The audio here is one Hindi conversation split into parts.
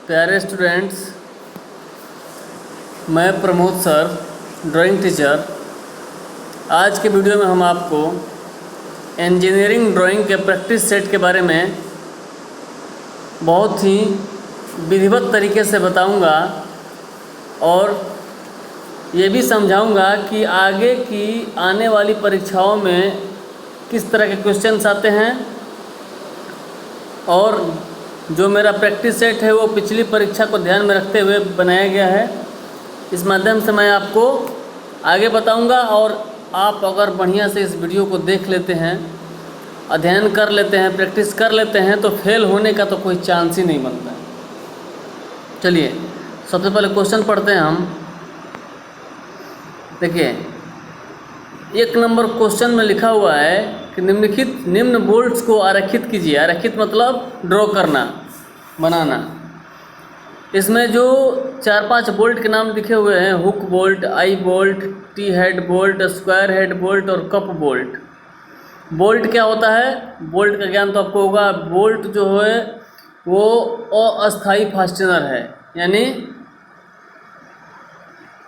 प्यारे स्टूडेंट्स, मैं प्रमोद सर, ड्राइंग टीचर। आज के वीडियो में हम आपको इंजीनियरिंग ड्राइंग के प्रैक्टिस सेट के बारे में बहुत ही विधिवत तरीके से बताऊंगा और ये भी समझाऊंगा कि आगे की आने वाली परीक्षाओं में किस तरह के क्वेश्चंस आते हैं। और जो मेरा प्रैक्टिस सेट है वो पिछली परीक्षा को ध्यान में रखते हुए बनाया गया है। इस माध्यम से मैं आपको आगे बताऊंगा और आप अगर बढ़िया से इस वीडियो को देख लेते हैं, अध्ययन कर लेते हैं, प्रैक्टिस कर लेते हैं तो फेल होने का तो कोई चांस ही नहीं बनता। चलिए सबसे पहले क्वेश्चन पढ़ते हैं हम। देखिए 1 नंबर क्वेश्चन में लिखा हुआ है कि निम्न बोल्ट्स को आरेखित कीजिए। आरेखित मतलब ड्रॉ करना, बनाना। इसमें जो 4-5 बोल्ट के नाम लिखे हुए हैं, हुक बोल्ट, आई bolt, T head bolt, square head bolt और कप बोल्ट। बोल्ट क्या होता है? बोल्ट का ज्ञान तो आपको होगा। बोल्ट जो है वो अस्थाई फास्टनर है, यानी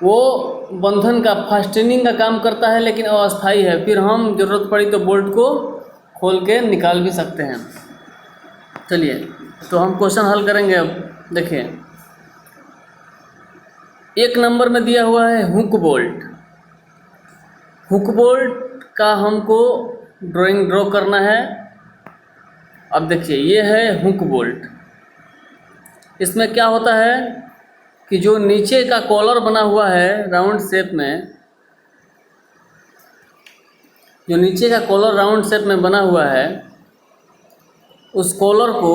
वो बंधन का, फास्टनिंग का काम करता है लेकिन अस्थाई है। फिर हम ज़रूरत पड़ी तो बोल्ट को खोल के निकाल भी सकते हैं। चलिए तो हम क्वेश्चन हल करेंगे। अब देखिए 1 नंबर में दिया हुआ है हुक बोल्ट। हुक बोल्ट का हमको ड्रॉ करना है। अब देखिए ये है हुक बोल्ट। इसमें क्या होता है कि जो नीचे का कॉलर बना हुआ है राउंड शेप में, जो नीचे का कॉलर राउंड शेप में बना हुआ है, उस कॉलर को,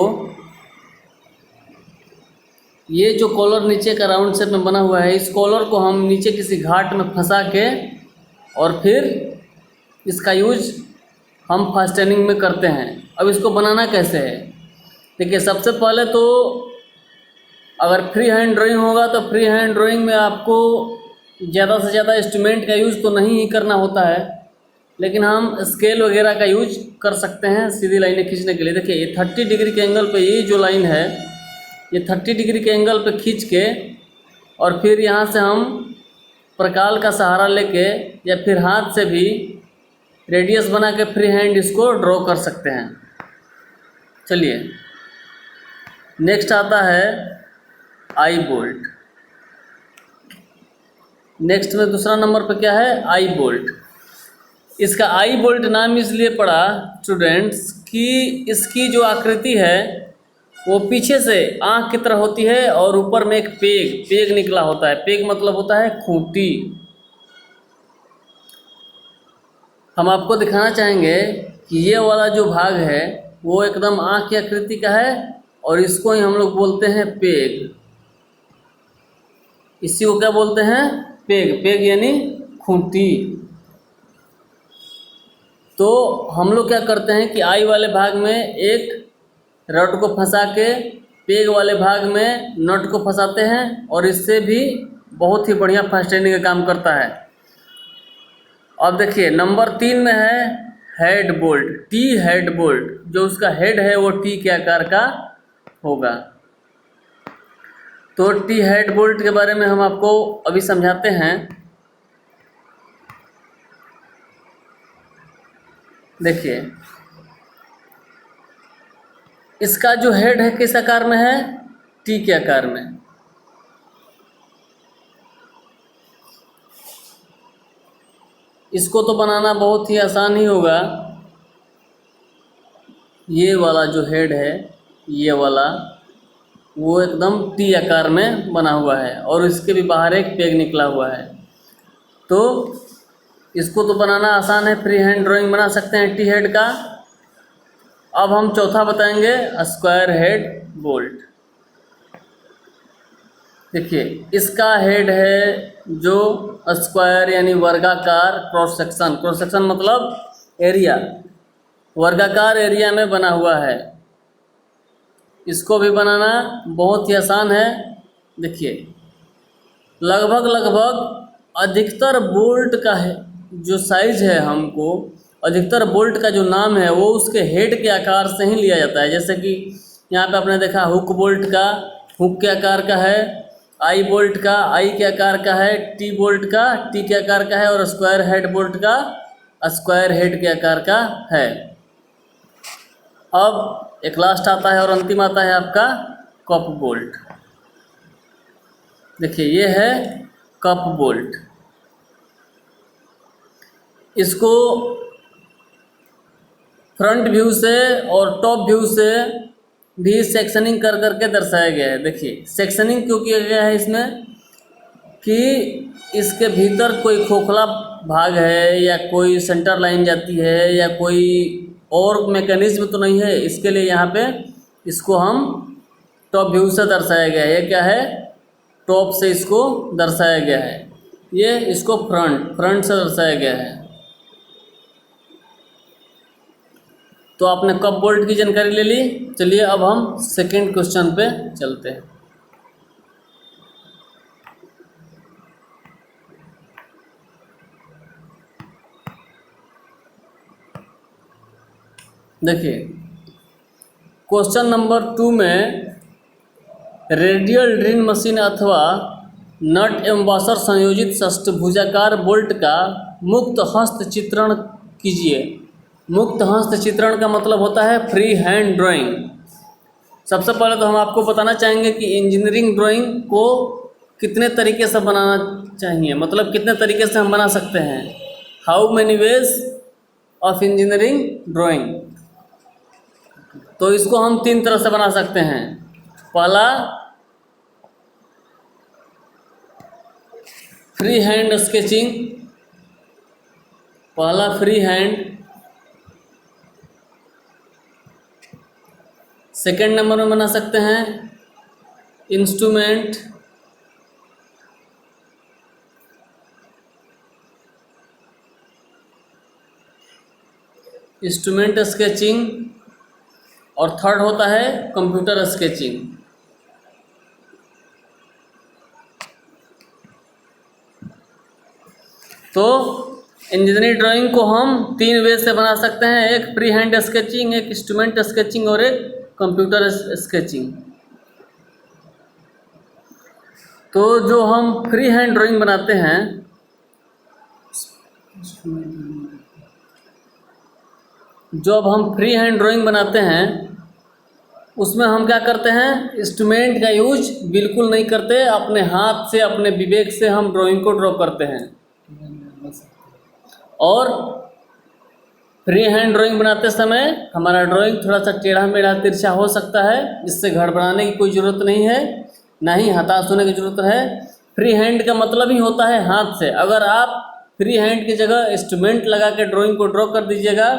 ये जो कॉलर नीचे का राउंड शेप में बना हुआ है, इस कॉलर को हम नीचे किसी घाट में फंसा के और फिर इसका यूज हम फास्टनिंग में करते हैं। अब इसको बनाना कैसे है? देखिए सबसे पहले तो अगर फ्री हैंड ड्राइंग होगा तो फ्री हैंड ड्राइंग में आपको ज़्यादा से ज़्यादा इंस्ट्रूमेंट का यूज़ तो नहीं ही करना होता है, लेकिन हम स्केल वगैरह का यूज कर सकते हैं सीधी लाइनें खींचने के लिए। देखिए ये 30 डिग्री के एंगल पे, ये जो लाइन है ये 30 डिग्री के एंगल पे खींच के और फिर यहाँ से हम प्रकाल का सहारा लेके या फिर हाथ से भी रेडियस बना के फ्री हैंड इसको ड्रॉ कर सकते हैं। चलिए नेक्स्ट आता है आई बोल्ट। नेक्स्ट में दूसरा नंबर पर क्या है? आई बोल्ट। इसका आई बोल्ट नाम इसलिए पड़ा स्टूडेंट्स कि इसकी जो आकृति है वो पीछे से आँख की तरह होती है और ऊपर में एक पेग निकला होता है। पेग मतलब होता है खूंटी। हम आपको दिखाना चाहेंगे कि ये वाला जो भाग है वो एकदम आँख की आकृति का है और इसको ही हम लोग बोलते हैं पेग। इसी को क्या बोलते हैं? पेग यानी खूंटी। तो हम लोग क्या करते हैं कि आई वाले भाग में एक रड को फंसा के पेग वाले भाग में नट को फंसाते हैं और इससे भी बहुत ही बढ़िया फास्टनिंग का काम करता है। अब देखिए नंबर 3 में है head bolt, T head bolt. जो उसका हेड है वो टी के आकार का होगा। तो टी हेड बोल्ट के बारे में हम आपको अभी समझाते हैं। देखिए इसका जो हेड है किस आकार में है? टी के आकार में। इसको तो बनाना बहुत ही आसान ही होगा। ये वाला जो हेड है, ये वाला, वो एकदम टी आकार में बना हुआ है और इसके भी बाहर एक पेग निकला हुआ है। तो इसको तो बनाना आसान है, फ्री हैंड ड्राइंग बना सकते हैं टी हेड का। अब हम चौथा बताएंगे स्क्वायर हेड बोल्ट। देखिए इसका हेड है जो स्क्वायर यानी वर्गाकार, क्रॉस सेक्शन मतलब एरिया, वर्गाकार एरिया में बना हुआ है। इसको भी बनाना बहुत ही आसान है। देखिए लगभग अधिकतर बोल्ट का है जो साइज है, हमको अधिकतर बोल्ट का जो नाम है वो उसके हेड के आकार से ही लिया जाता है। जैसे कि यहाँ पे आपने देखा हुक बोल्ट का हुक के आकार का है, आई बोल्ट का, आई के आकार का है, टी बोल्ट का, टी के आकार का है, और स्क्वायर हेड बोल्ट का स्क्वायर हेड के आकार का है। अब एक लास्ट आता है और अंतिम आता है आपका कप बोल्ट। देखिए ये है कप बोल्ट। इसको फ्रंट व्यू से और टॉप व्यू से भी सेक्शनिंग कर करके दर्शाया गया है। देखिए सेक्शनिंग क्यों किया गया है इसमें, कि इसके भीतर कोई खोखला भाग है या कोई सेंटर लाइन जाती है या कोई और मैकेनिज्म तो नहीं है, इसके लिए यहाँ पे इसको हम टॉप व्यू से दर्शाया गया है। ये क्या है, टॉप से इसको दर्शाया गया है। ये इसको फ्रंट से दर्शाया गया है। तो आपने कप बोल्ट की जानकारी ले ली। चलिए अब हम सेकंड क्वेश्चन पे चलते हैं। देखिए क्वेश्चन नंबर 2 में रेडियल ड्रिल मशीन अथवा नट एवं वॉशर संयोजित षष्ठभुजाकार बोल्ट का मुक्त हस्त चित्रण कीजिए। मुक्त हस्त चित्रण का मतलब होता है फ्री हैंड ड्राइंग। सबसे पहले तो हम आपको बताना चाहेंगे कि इंजीनियरिंग ड्राइंग को कितने तरीके से बनाना चाहिए, मतलब कितने तरीके से हम बना सकते हैं। How many ways of engineering drawing. तो इसको हम 3 तरह से बना सकते हैं। पहला फ्री हैंड स्केचिंग, पहला फ्री हैंड। सेकेंड नंबर में बना सकते हैं इंस्ट्रूमेंट, स्केचिंग, और थर्ड होता है कंप्यूटर स्केचिंग। तो इंजीनियरिंग ड्राइंग को हम 3 वे से बना सकते हैं, एक फ्री हैंड स्केचिंग, एक इंस्ट्रूमेंट स्केचिंग और एक कंप्यूटर स्केचिंग। तो जो हम फ्री हैंड ड्राइंग बनाते हैं, जब हम फ्री हैंड ड्राइंग बनाते हैं उसमें हम क्या करते हैं, इंस्ट्रूमेंट का यूज बिल्कुल नहीं करते, अपने हाथ से अपने विवेक से हम ड्राइंग को ड्रॉ करते हैं। और फ्री हैंड ड्राइंग बनाते समय हमारा ड्राइंग थोड़ा सा टेढ़ा मेढ़ा तिरछा हो सकता है, जिससे घबराने की कोई ज़रूरत नहीं है, ना ही हताश होने की ज़रूरत है। फ्री हैंड का मतलब ही होता है हाथ से। अगर आप फ्री हैंड की जगह इंस्ट्रूमेंट लगा के ड्राइंग को ड्रॉ कर दीजिएगा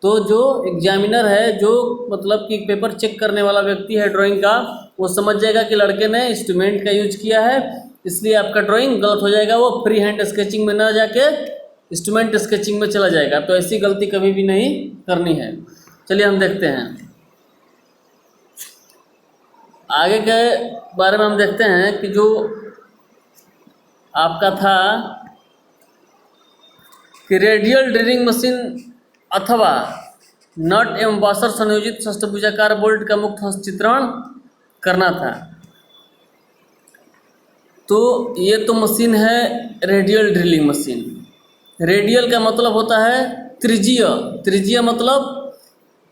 तो जो एग्जामिनर है, जो मतलब कि पेपर चेक करने वाला व्यक्ति है ड्राइंग का, वो समझ जाएगा कि लड़के ने इंस्ट्रूमेंट का यूज किया है, इसलिए आपका ड्राइंग गलत हो जाएगा। वो फ्री हैंड स्केचिंग में ना जाके इंस्ट्रूमेंट स्केचिंग में चला जाएगा। तो ऐसी गलती कभी भी नहीं करनी है। चलिए हम देखते हैं आगे के बारे में। हम देखते हैं कि जो आपका था कि रेडियल ड्रिलिंग मशीन अथवा नट एवं वॉशर संयोजित षष्ठभुजाकार बोल्ट का मुक्त हस्त चित्रण करना था। तो ये तो मशीन है रेडियल ड्रिलिंग मशीन। रेडियल का मतलब होता है त्रिज्यीय। त्रिज्यीय मतलब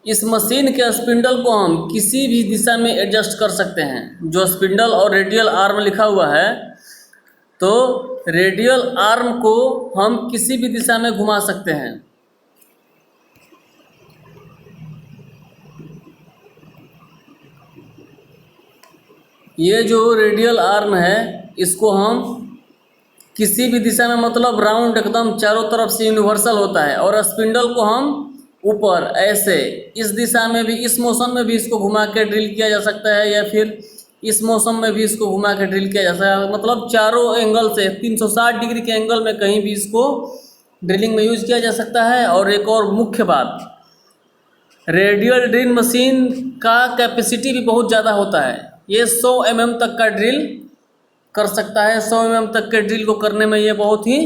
इस मशीन के स्पिंडल को हम किसी भी दिशा में एडजस्ट कर सकते हैं। जो स्पिंडल और रेडियल आर्म लिखा हुआ है, तो रेडियल आर्म को हम किसी भी दिशा में घुमा सकते हैं। ये जो रेडियल आर्म है, इसको हम किसी भी दिशा में, मतलब राउंड एकदम चारों तरफ से यूनिवर्सल होता है। और स्पिंडल को हम ऊपर ऐसे इस दिशा में भी, इस मोशन में भी इसको घुमा के ड्रिल किया जा सकता है, या फिर इस मौसम में भी इसको घुमा के ड्रिल किया जा सकता है। मतलब चारों एंगल से 360 डिग्री के एंगल में कहीं भी इसको ड्रिलिंग में यूज किया जा सकता है। और एक और मुख्य बात, रेडियल ड्रिल मशीन का कैपेसिटी भी बहुत ज़्यादा होता है। ये 100 mm तक का ड्रिल कर सकता है। 100 mm तक के ड्रिल को करने में ये बहुत ही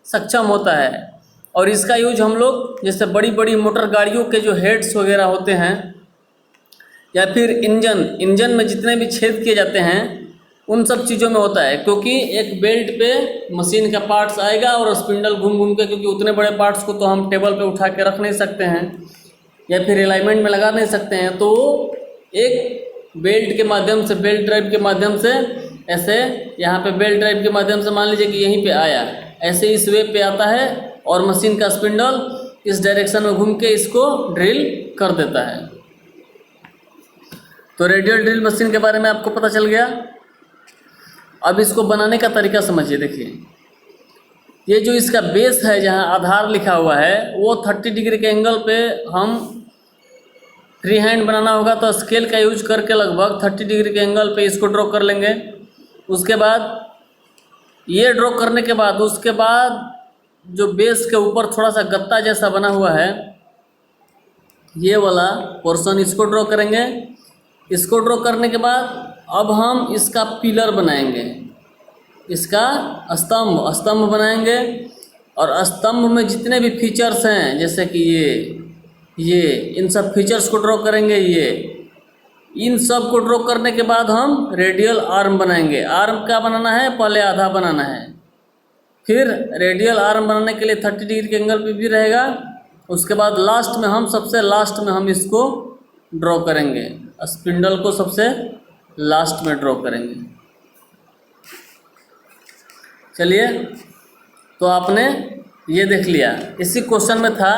सक्षम होता है। और इसका यूज हम लोग जैसे बड़ी बड़ी मोटर गाड़ियों के जो हेड्स वगैरह होते हैं, या फिर इंजन में जितने भी छेद किए जाते हैं उन सब चीज़ों में होता है, क्योंकि एक बेल्ट पे मशीन का पार्ट्स आएगा और स्पिंडल घूम घूम के, क्योंकि उतने बड़े पार्ट्स को तो हम टेबल पे उठा के रख नहीं सकते हैं या फिर अलाइनमेंट में लगा नहीं सकते हैं, तो एक बेल्ट के माध्यम से, बेल्ट ड्राइव के माध्यम से, ऐसे यहाँ पे बेल्ट ड्राइव के माध्यम से मान लीजिए कि यहीं पे आया, ऐसे इस वे पे आता है और मशीन का स्पिंडल इस डायरेक्शन में घूम के इसको ड्रिल कर देता है। तो रेडियल ड्रिल मशीन के बारे में आपको पता चल गया। अब इसको बनाने का तरीका समझिए। देखिए, ये जो इसका बेस है, जहाँ आधार लिखा हुआ है, वो 30 डिग्री के एंगल पे हम फ्री हैंड बनाना होगा, तो स्केल का यूज करके लगभग 30 डिग्री के एंगल पे इसको ड्रॉ कर लेंगे। उसके बाद ये ड्रॉ करने के बाद, उसके बाद जो बेस के ऊपर थोड़ा सा गत्ता जैसा बना हुआ है, ये वाला पोर्शन, इसको ड्रॉ करेंगे। इसको ड्रॉ करने के बाद अब हम इसका पिलर बनाएंगे, इसका स्तंभ बनाएंगे, और स्तंभ में जितने भी फीचर्स हैं, जैसे कि ये इन सब फीचर्स को ड्रॉ करेंगे। इन सब को ड्रॉ करने के बाद हम रेडियल आर्म बनाएंगे। आर्म क्या बनाना है? पहले आधा बनाना है, फिर रेडियल आर्म बनाने के लिए 30 डिग्री के एंगल पे भी रहेगा। उसके बाद लास्ट में हम, सबसे लास्ट में हम इसको ड्रॉ करेंगे, स्पिंडल को सबसे लास्ट में ड्रॉ करेंगे। चलिए, तो आपने ये देख लिया। इसी क्वेश्चन में था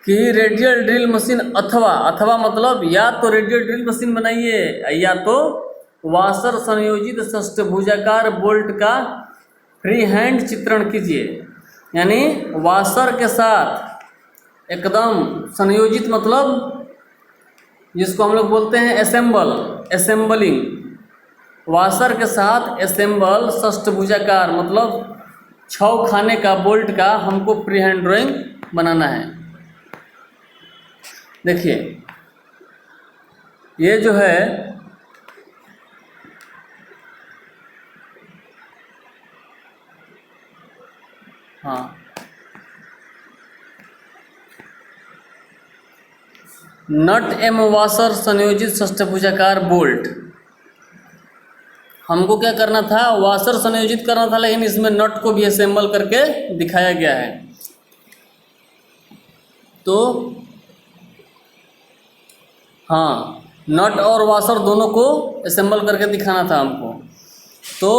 कि रेडियल ड्रिल मशीन अथवा मतलब या तो रेडियल ड्रिल मशीन बनाइए या तो वाशर संयोजित षष्ठभुजाकार बोल्ट का फ्री हैंड चित्रण कीजिए। यानी वाशर के साथ एकदम संयोजित, मतलब जिसको हम लोग बोलते हैं असेंबलिंग, वाशर के साथ असेंबल षष्ठभुजाकार मतलब 6 खाने का बोल्ट का हमको फ्री हैंड ड्राइंग बनाना है। देखिए, ये जो है नट एवं वाशर संयोजित षष्ठभुजाकार बोल्ट। हमको क्या करना था? वाशर संयोजित करना था, लेकिन इसमें नट को भी असेंबल करके दिखाया गया है। तो हाँ, नट और वाशर दोनों को असेंबल करके दिखाना था हमको। तो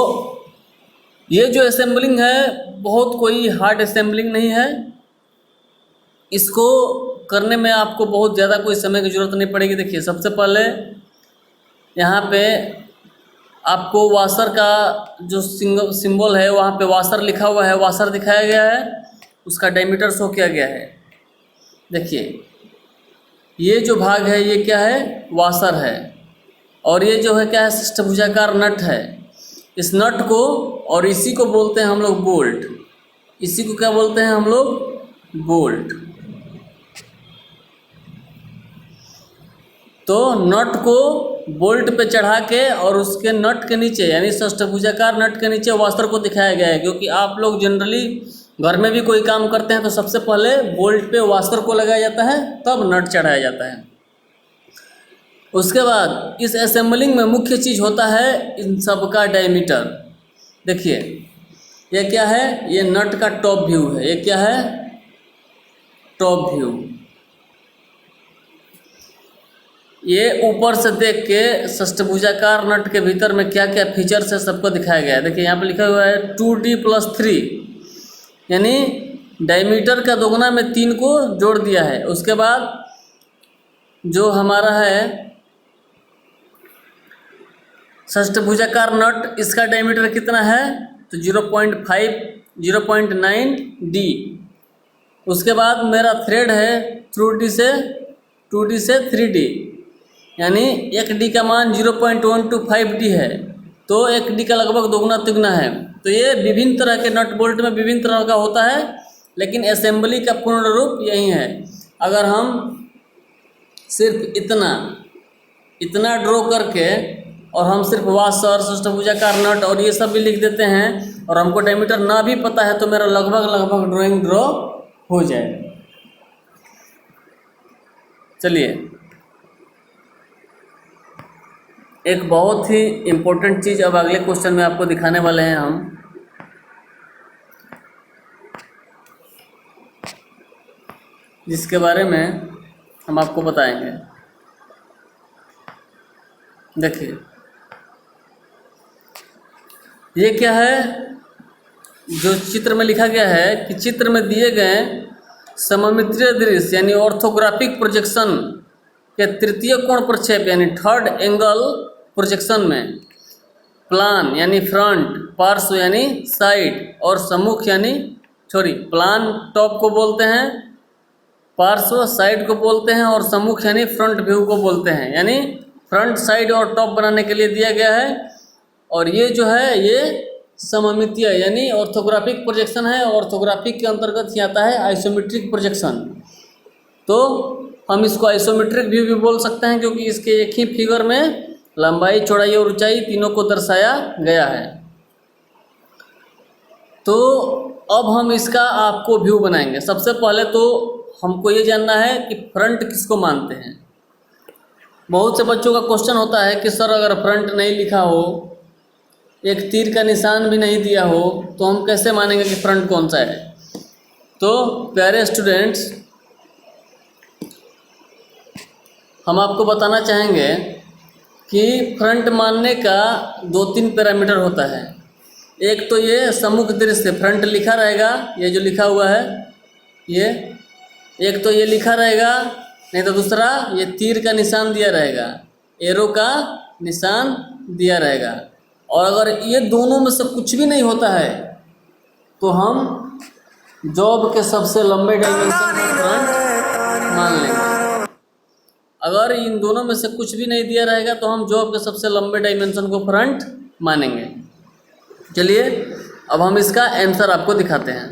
ये जो असेंबलिंग है, बहुत कोई हार्ड असेंबलिंग नहीं है। इसको करने में आपको बहुत ज़्यादा कोई समय की ज़रूरत नहीं पड़ेगी। देखिए, सबसे पहले यहाँ पे आपको वाशर का जो सिंबल है, वहाँ पे वाशर लिखा हुआ है, वाशर दिखाया गया है, उसका डायमीटर शो किया गया है। देखिए, ये जो भाग है, ये क्या है? वाशर है। और ये जो है क्या है? षष्ठभुजाकार नट है। इस नट को और इसी को बोलते हैं हम लोग बोल्ट। इसी को क्या बोलते हैं हम लोग? बोल्ट। तो नट को बोल्ट पे चढ़ा के और उसके नट के नीचे, यानी षष्ठभुजाकार नट के नीचे वाशर को दिखाया गया है। क्योंकि आप लोग जनरली घर में भी कोई काम करते हैं तो सबसे पहले बोल्ट पे वाशर को लगाया जाता है, तब नट चढ़ाया जाता है। उसके बाद इस असेंबलिंग में मुख्य चीज़ होता है इन सब का डायमीटर। देखिए, ये क्या है? ये नट का टॉप व्यू है। ये क्या है? Top view. ये ऊपर से देख के षष्ठभुजाकार नट के भीतर में क्या क्या फीचर्स है सबको दिखाया गया है। देखिए, यहाँ पे लिखा हुआ है 2D+3, यानी डायमीटर का दोगुना में 3 को जोड़ दिया है। उसके बाद जो हमारा है षष्ठभुजाकार नट, इसका डायमीटर कितना है? तो 0.5, 0.9D। उसके बाद मेरा थ्रेड है 2D से 3D, यानी 1D का मान 0.125D है। तो 1D का लगभग दोगुना तिगुना है। तो ये विभिन्न तरह के नट बोल्ट में विभिन्न तरह का होता है, लेकिन असेंबली का पूर्ण रूप यही है। अगर हम सिर्फ इतना ड्रॉ करके और हम सिर्फ वाशर, षष्ठभुजाकार नट और ये सब भी लिख देते हैं और हमको डायमीटर ना भी पता है, तो मेरा लगभग ड्राइंग ड्रॉ हो जाएगा। चलिए, एक बहुत ही इम्पोर्टेंट चीज़ अब अगले क्वेश्चन में आपको दिखाने वाले हैं हम, जिसके बारे में हम आपको बताएंगे। देखिए ये क्या है, जो चित्र में लिखा गया है कि चित्र में दिए गए सममितीय दृश्य यानी ऑर्थोग्राफिक प्रोजेक्शन के तृतीय कोण प्रक्षेप यानी थर्ड एंगल प्रोजेक्शन में प्लान यानी फ्रंट, पार्श्व यानी साइड और सम्मुख यानी प्लान टॉप को बोलते हैं, पार्श्व साइड को बोलते हैं और सम्मुख यानी फ्रंट व्यू को बोलते हैं। यानी फ्रंट, साइड और टॉप बनाने के लिए दिया गया है। और ये जो है ये सममितीय यानी ऑर्थोग्राफिक प्रोजेक्शन है। ऑर्थोग्राफिक के अंतर्गत ही आता है आइसोमेट्रिक प्रोजेक्शन। तो हम इसको आइसोमेट्रिक व्यू भी बोल सकते हैं, क्योंकि इसके एक ही फिगर में लंबाई, चौड़ाई और ऊंचाई तीनों को दर्शाया गया है। तो अब हम इसका आपको व्यू बनाएंगे। सबसे पहले तो हमको ये जानना है कि फ्रंट किसको मानते हैं। बहुत से बच्चों का क्वेश्चन होता है कि सर अगर फ्रंट नहीं लिखा हो, एक तीर का निशान भी नहीं दिया हो, तो हम कैसे मानेंगे कि फ्रंट कौन सा है। तो प्यारे स्टूडेंट्स, हम आपको बताना चाहेंगे कि फ्रंट मानने का 2-3 पैरामीटर होता है। एक तो ये सम्मुख दृश्य, फ्रंट लिखा रहेगा, ये जो लिखा हुआ है ये, एक तो ये लिखा रहेगा, नहीं तो दूसरा ये तीर का निशान दिया रहेगा, एरो का निशान दिया रहेगा। और अगर ये दोनों में से कुछ भी नहीं होता है तो हम जॉब के सबसे लंबे डायमेंशन को फ्रंट मान लेंगे। अगर इन दोनों में से कुछ भी नहीं दिया रहेगा तो हम जॉब के सबसे लंबे डायमेंशन को फ्रंट मानेंगे। चलिए अब हम इसका आंसर आपको दिखाते हैं।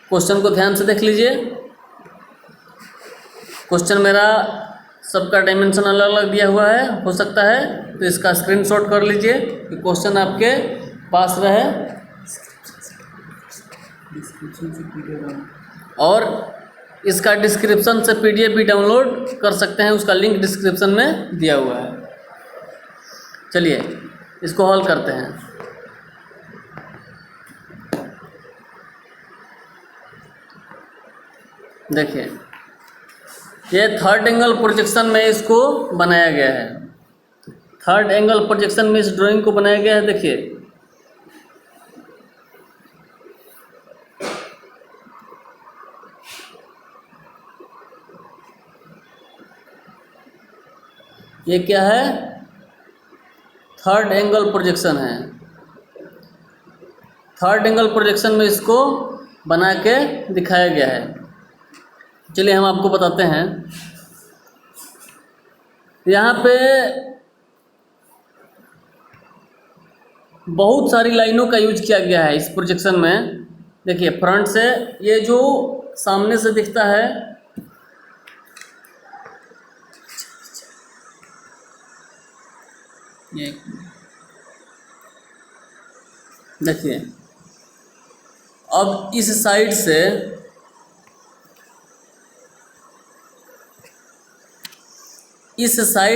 क्वेश्चन को ध्यान से देख लीजिए। क्वेश्चन मेरा सबका डायमेंशन अलग अलग दिया हुआ है, हो सकता है तो इसका स्क्रीनशॉट कर लीजिए कि क्वेश्चन आपके पास रहे। और इसका डिस्क्रिप्शन से पीडीएफ भी डाउनलोड कर सकते हैं, उसका लिंक डिस्क्रिप्शन में दिया हुआ है। चलिए इसको हल करते हैं। देखिए ये थर्ड एंगल प्रोजेक्शन में इसको बनाया गया है। थर्ड एंगल प्रोजेक्शन में इस ड्राइंग को बनाया गया है। देखिए ये क्या है, थर्ड एंगल प्रोजेक्शन है। थर्ड एंगल प्रोजेक्शन में इसको बना के दिखाया गया है। चलिए हम आपको बताते हैं। यहाँ पे बहुत सारी लाइनों का यूज किया गया है इस प्रोजेक्शन में। देखिए फ्रंट से ये जो सामने से दिखता है, ये देखिए, अब इस साइड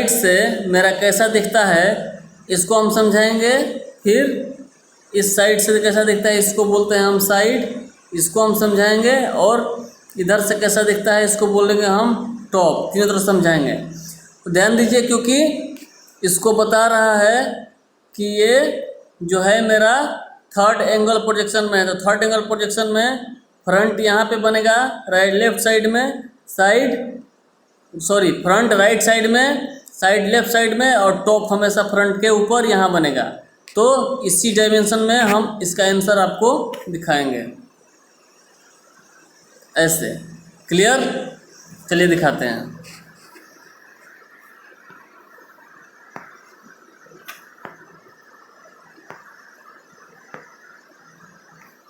से मेरा कैसा दिखता है इसको हम समझाएंगे। फिर इस साइड से कैसा दिखता है इसको बोलते हैं हम साइड, इसको हम समझाएंगे। और इधर से कैसा दिखता है इसको बोलेंगे हम टॉप। तीनों तरफ समझाएंगे। तो ध्यान दीजिए, क्योंकि इसको बता रहा है कि ये जो है मेरा थर्ड एंगल प्रोजेक्शन में है। तो थर्ड एंगल प्रोजेक्शन में फ्रंट यहाँ पे बनेगा राइट लेफ्ट साइड में, फ्रंट राइट साइड में, साइड लेफ्ट साइड में, और टॉप हमेशा फ्रंट के ऊपर यहाँ बनेगा। तो इसी डायमेंशन में हम इसका आंसर आपको दिखाएंगे ऐसे। क्लियर? चलिए दिखाते हैं।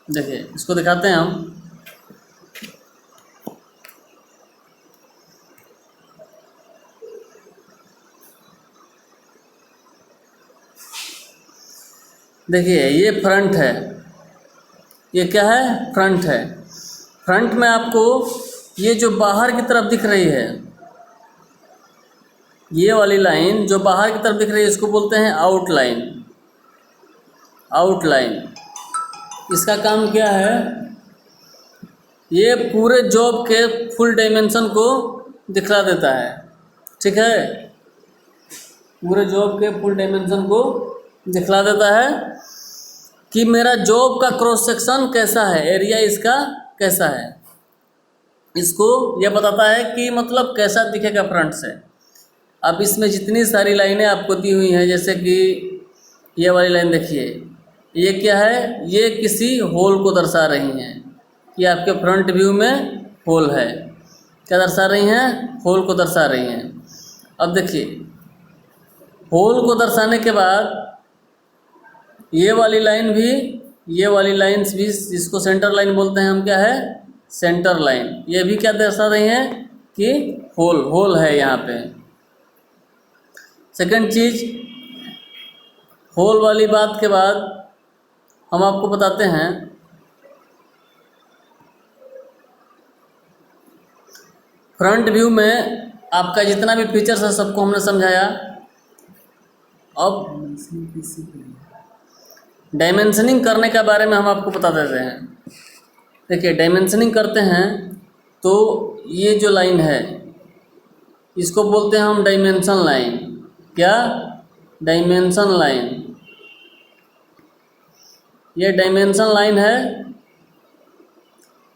देखिए इसको दिखाते हैं हम। देखिए ये फ्रंट है, ये क्या है, फ्रंट है। फ्रंट में आपको ये जो बाहर की तरफ दिख रही है, ये वाली लाइन जो बाहर की तरफ दिख रही है इसको बोलते हैं आउटलाइन। आउटलाइन इसका काम क्या है, ये पूरे जॉब के फुल डायमेंशन को दिखला देता है। ठीक है, पूरे जॉब के फुल डायमेंशन को दिखला देता है कि मेरा जॉब का क्रॉस सेक्शन कैसा है, एरिया इसका कैसा है। इसको यह बताता है कि मतलब कैसा दिखेगा फ्रंट से। अब इसमें जितनी सारी लाइनें आपको दी हुई हैं, जैसे कि ये वाली लाइन देखिए, ये क्या है, ये किसी होल को दर्शा रही हैं कि आपके फ्रंट व्यू में होल है। क्या दर्शा रही हैं, होल को दर्शा रही हैं। अब देखिए, होल को दर्शाने के बाद ये वाली लाइन भी, ये वाली लाइन्स भी, जिसको सेंटर लाइन बोलते हैं हम, क्या है, सेंटर लाइन, ये भी क्या दर्शा रही हैं कि होल है यहाँ पे। सेकंड चीज, होल वाली बात के बाद हम आपको बताते हैं फ्रंट व्यू में आपका जितना भी फीचर्स है सबको हमने समझाया। अब डायमेंशनिंग करने के बारे में हम आपको बता देते हैं। देखिए, डायमेंशनिंग करते हैं तो ये जो लाइन है इसको बोलते हैं हम डायमेंशन लाइन। क्या, डायमेंशन लाइन। ये डायमेंशन लाइन है,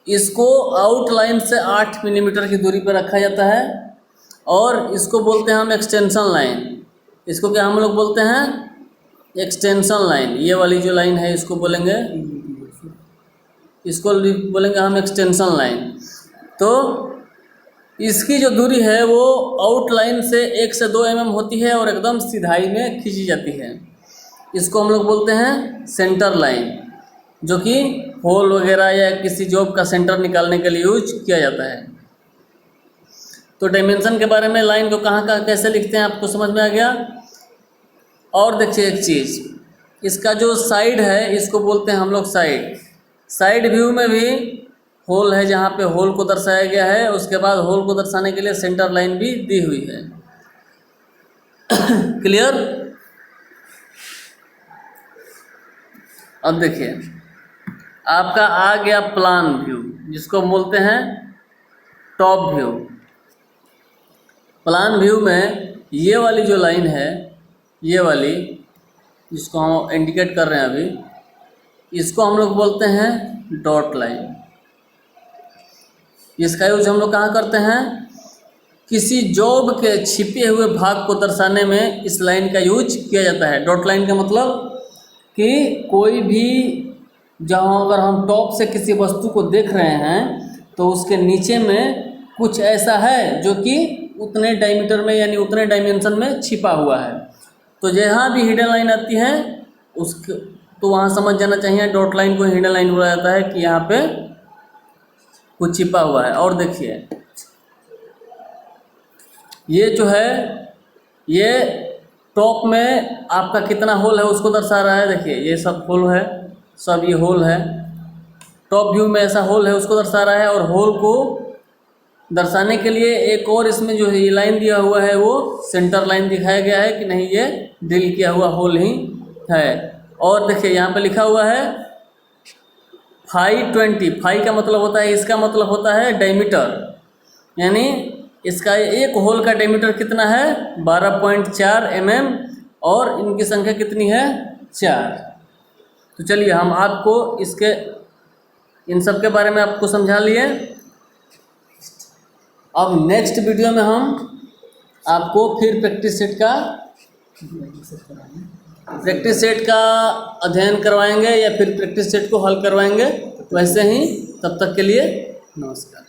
इसको आउटलाइन से 8 मिलीमीटर की दूरी पर रखा जाता है और इसको बोलते हैं हम एक्सटेंशन लाइन। इसको क्या हम लोग बोलते हैं, एक्सटेंशन लाइन। ये वाली जो लाइन है इसको बोलेंगे, इसको बोलेंगे हम एक्सटेंशन लाइन। तो इसकी जो दूरी है वो आउटलाइन से 1 से 2 mm होती है और एकदम सीधाई में खींची जाती है। इसको हम लोग बोलते हैं सेंटर लाइन, जो कि होल वगैरह या किसी जॉब का सेंटर निकालने के लिए यूज किया जाता है। तो डायमेंशन के बारे में, लाइन को कहाँ कैसे लिखते हैं आपको समझ में आ गया। और देखिए एक चीज़, इसका जो साइड है इसको बोलते हैं हम लोग साइड। साइड व्यू में भी होल है, जहाँ पे होल को दर्शाया गया है। उसके बाद होल को दर्शाने के लिए सेंटर लाइन भी दी हुई है। क्लियर। अब देखिए, आपका आ गया प्लान व्यू, जिसको बोलते हैं टॉप व्यू। प्लान व्यू में ये वाली जो लाइन है, ये वाली जिसको हम इंडिकेट कर रहे हैं अभी, इसको हम लोग बोलते हैं डॉट लाइन। इसका यूज हम लोग कहाँ करते हैं, किसी जॉब के छिपे हुए भाग को दर्शाने में इस लाइन का यूज किया जाता है। डॉट लाइन का मतलब कि कोई भी, जहाँ अगर हम टॉप से किसी वस्तु को देख रहे हैं तो उसके नीचे में कुछ ऐसा है जो कि उतने डायमीटर में यानी उतने डायमेंशन में छिपा हुआ है। तो जहाँ भी हिडन लाइन आती है उसके, तो वहाँ समझ जाना चाहिए डॉट लाइन को हिडन लाइन बोला जाता है कि यहाँ पे कुछ छिपा हुआ है। और देखिए, ये जो है, ये टॉप में आपका कितना होल है उसको दर्शा रहा है। देखिए, ये सब होल है, सब ये होल है। टॉप व्यू में ऐसा होल है उसको दर्शा रहा है। और होल को दर्शाने के लिए एक और इसमें जो ये लाइन दिया हुआ है वो सेंटर लाइन दिखाया गया है कि नहीं, ये ड्रिल किया हुआ होल ही है। और देखिए, यहाँ पे लिखा हुआ है फाई 20। फाई का मतलब होता है, इसका मतलब होता है डायमीटर, यानी इसका एक होल का डायमीटर कितना है, 12.4 mm और इनकी संख्या कितनी है, 4। तो चलिए, हम आपको इसके इन सब के बारे में आपको समझा लिए। अब नेक्स्ट वीडियो में हम आपको फिर प्रैक्टिस सेट का अध्ययन करवाएंगे या फिर प्रैक्टिस सेट को हल करवाएंगे। वैसे ही, तब तक के लिए नमस्कार।